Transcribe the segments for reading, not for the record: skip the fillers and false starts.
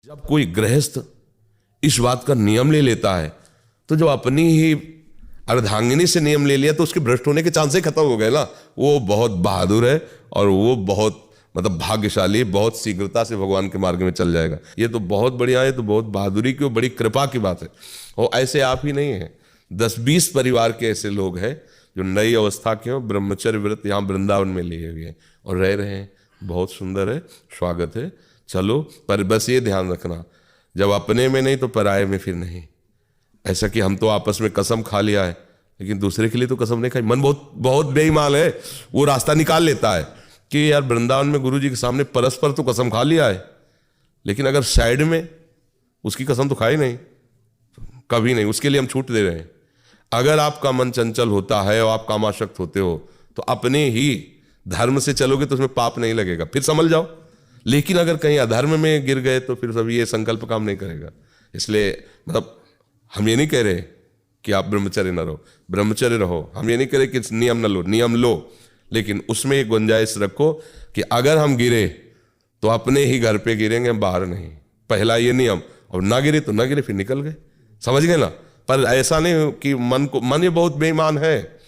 जब कोई गृहस्थ इस बात का नियम ले लेता है तो जो अपनी ही अर्धांगिनी से नियम ले लिया तो उसके भ्रष्ट होने के चांस ही खत्म हो गए ना। वो बहुत बहादुर है और वो बहुत भाग्यशाली, बहुत शीघ्रता से भगवान के मार्ग में चल जाएगा। ये तो बहुत बढ़िया है, तो बहुत बहादुरी की और बड़ी कृपा की बात है। और ऐसे आप ही नहीं है, 10-20 परिवार के ऐसे लोग हैं जो नई अवस्था के हो, ब्रह्मचर्य व्रत यहाँ वृंदावन में लिए हुए हैं और रह रहे हैं। बहुत सुंदर है, स्वागत है। चलो, पर बस ये ध्यान रखना, जब अपने में नहीं तो पराये में फिर नहीं। ऐसा कि हम तो आपस में कसम खा लिया है लेकिन दूसरे के लिए तो कसम नहीं खाई। मन बहुत बहुत बेईमान है, वो रास्ता निकाल लेता है कि यार वृंदावन में गुरु जी के सामने परस्पर तो कसम खा लिया है, लेकिन अगर साइड में उसकी कसम तो खाई नहीं, कभी नहीं। उसके लिए हम छूट दे रहे हैं। अगर आपका मन चंचल होता है और आप कामाशक्त होते हो तो अपने ही धर्म से चलोगे तो उसमें पाप नहीं लगेगा, फिर समझ जाओ। लेकिन अगर कहीं अधर्म में गिर गए तो फिर सब ये संकल्प काम नहीं करेगा। इसलिए हम ये नहीं कह रहे कि आप ब्रह्मचर्य न रहो, ब्रह्मचर्य रहो। हम ये नहीं कह रहे कि नियम न लो, नियम लो, लेकिन उसमें एक गुंजाइश रखो कि अगर हम गिरे तो अपने ही घर पे गिरेंगे, बाहर नहीं। पहला ये नियम, और ना गिरे तो ना गिरे, फिर निकल गए। समझ गए ना। पर ऐसा नहीं कि मन ये बहुत बेईमान है,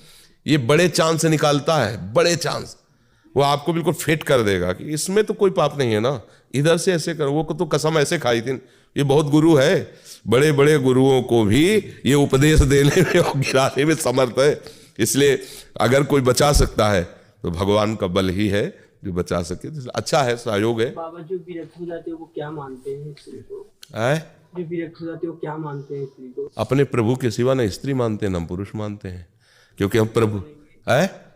ये बड़े चांस से निकालता है, बड़े चांस। वो आपको बिल्कुल फिट कर देगा कि इसमें तो कोई पाप नहीं है ना, इधर से ऐसे करो। वो तो कसम ऐसे खाई थी। ये बहुत गुरु है, बड़े बड़े गुरुओं को भी ये उपदेश देने में और गिराने में समर्थ है। इसलिए अगर कोई बचा सकता है तो भगवान का बल ही है जो बचा सके। अच्छा है, सहयोग है। बाबा जो विरक्त हो जाते हैं वो क्या मानते हैं स्त्री को? जो विरक्त हो जाते हैं वो क्या मानते हैं स्त्री को? अपने प्रभु के सिवा न स्त्री मानते हैं न पुरुष मानते हैं, क्योंकि हम प्रभु है।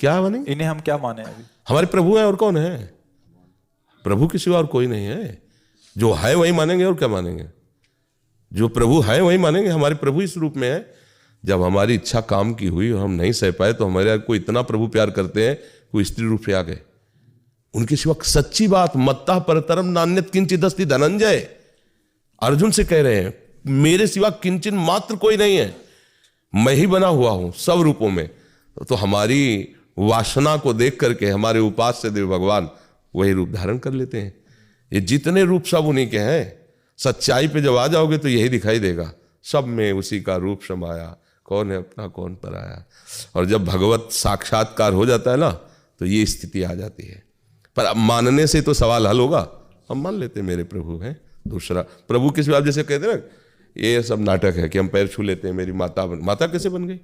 क्या मानेंगे? इन्हें हम क्या माने? अभी हमारे प्रभु है और कौन है? प्रभु के सिवा और कोई नहीं है। जो है वही मानेंगे और क्या मानेंगे? जो प्रभु है वही मानेंगे। हमारे प्रभु इस रूप में है। जब हमारी इच्छा काम की हुई और हम नहीं सह पाए तो हमारे को इतना प्रभु प्यार करते हैं, कोई स्त्री रूप से आ गए। उनके सिवा सच्ची बात, मत्ता परतरम नान्यत किंचित अस्ति धनंजय। अर्जुन से कह रहे हैं मेरे सिवा किंचन मात्र कोई नहीं है, मैं ही बना हुआ हूं सब रूपों में। तो हमारी वासना को देख करके हमारे उपास्य देव भगवान वही रूप धारण कर लेते हैं। ये जितने रूप सब उन्हीं के हैं। सच्चाई पे जब आ जाओगे तो यही दिखाई देगा, सब में उसी का रूप समाया, कौन है अपना कौन पराया। और जब भगवत साक्षात्कार हो जाता है ना तो ये स्थिति आ जाती है। पर अब मानने से तो सवाल हल होगा। हम मान लेते हैं मेरे प्रभु हैं। दूसरा प्रभु किस बात, जैसे कहते हैं ना ये सब नाटक है कि हम पैर छू लेते हैं। मेरी माता कैसे बन गई?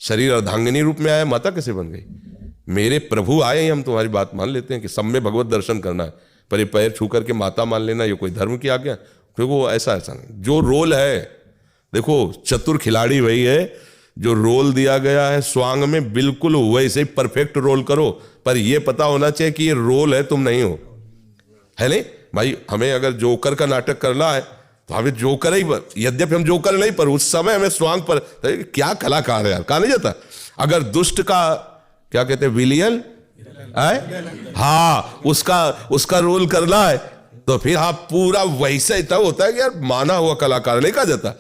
शरीर अर्धांगिनी रूप में आया, माता कैसे बन गई? मेरे प्रभु आए, हम तुम्हारी बात मान लेते हैं कि सब में भगवत दर्शन करना है, पर ये पैर छू करके माता मान लेना ये कोई धर्म की आज्ञा? क्योंकि वो ऐसा नहीं। जो रोल है, देखो चतुर खिलाड़ी वही है जो रोल दिया गया है स्वांग में, बिल्कुल वैसे ही परफेक्ट रोल करो। पर ये पता होना चाहिए कि ये रोल है, तुम नहीं हो, है नहीं भाई। हमें अगर जोकर का नाटक करना है तो हमें जोकर ही, यद्यपि हम जोकर नहीं, पर उस समय हमें स्वांग पर। क्या कलाकार है यार, कहा नहीं जाता। अगर दुष्ट का क्या कहते हैं, विलियन है, हाँ, उसका रोल करना है तो फिर हाँ पूरा वैसा ही होता है कि यार माना हुआ कलाकार नहीं कहा जाता।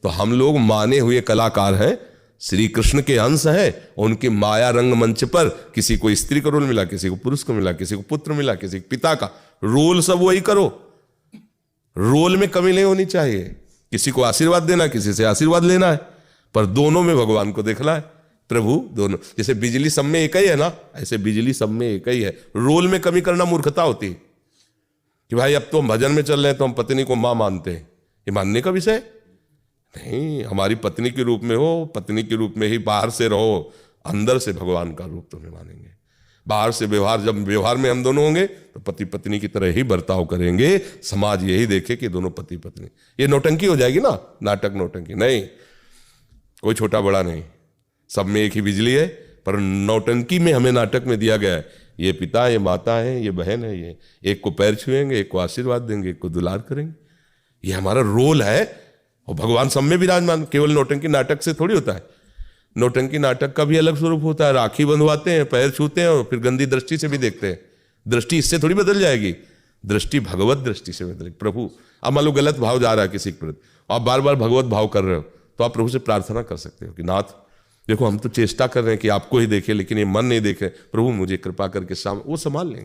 तो हम लोग माने हुए कलाकार हैं, श्री कृष्ण के अंश हैं। उनके माया रंग मंच पर किसी को स्त्री का रोल मिला, किसी को पुरुष को मिला, किसी को पुत्र मिला, किसी को पिता का रोल, सब वही करो। रोल में कमी नहीं होनी चाहिए। किसी को आशीर्वाद देना, किसी से आशीर्वाद लेना है, पर दोनों में भगवान को देखना है। प्रभु दोनों, जैसे बिजली सब में एक ही है ना, ऐसे बिजली सब में एक ही है। रोल में कमी करना मूर्खता होती है कि भाई अब तो हम भजन में चल रहे हैं तो हम पत्नी को मां मानते हैं। ये मानने का विषय नहीं। हमारी पत्नी के रूप में हो, पत्नी के रूप में ही बाहर से रहो, अंदर से भगवान का रूप तुम्हें मानेंगे। बाहर से व्यवहार, जब व्यवहार में हम दोनों होंगे तो पति पत्नी की तरह ही बर्ताव करेंगे। समाज यही देखे कि दोनों पति पत्नी। ये नौटंकी हो जाएगी ना, नाटक नौटंकी नहीं, कोई छोटा बड़ा नहीं, सब में एक ही बिजली है। पर नौटंकी में हमें नाटक में दिया गया है, ये पिता, ये माता है, ये बहन है, ये एक को पैर छुएंगे, एक को आशीर्वाद देंगे, एक को दुलार करेंगे। ये हमारा रोल है। और भगवान सब में विराजमान, केवल नौटंकी नाटक से थोड़ी होता है। नौटंकी नाटक का भी अलग स्वरूप होता है। राखी बंधवाते हैं, पैर छूते हैं और फिर गंदी दृष्टि से भी देखते हैं। दृष्टि इससे थोड़ी बदल जाएगी, दृष्टि भगवत दृष्टि से बदलेगी। प्रभु, अब मान लो गलत भाव जा रहा है किसी के प्रति, आप बार बार भगवत भाव कर रहे हो, तो आप प्रभु से प्रार्थना कर सकते हो कि नाथ देखो हम तो चेष्टा कर रहे हैं कि आपको ही देखें, लेकिन ये मन नहीं देखे, प्रभु मुझे कृपा करके वो संभाल लेंगे।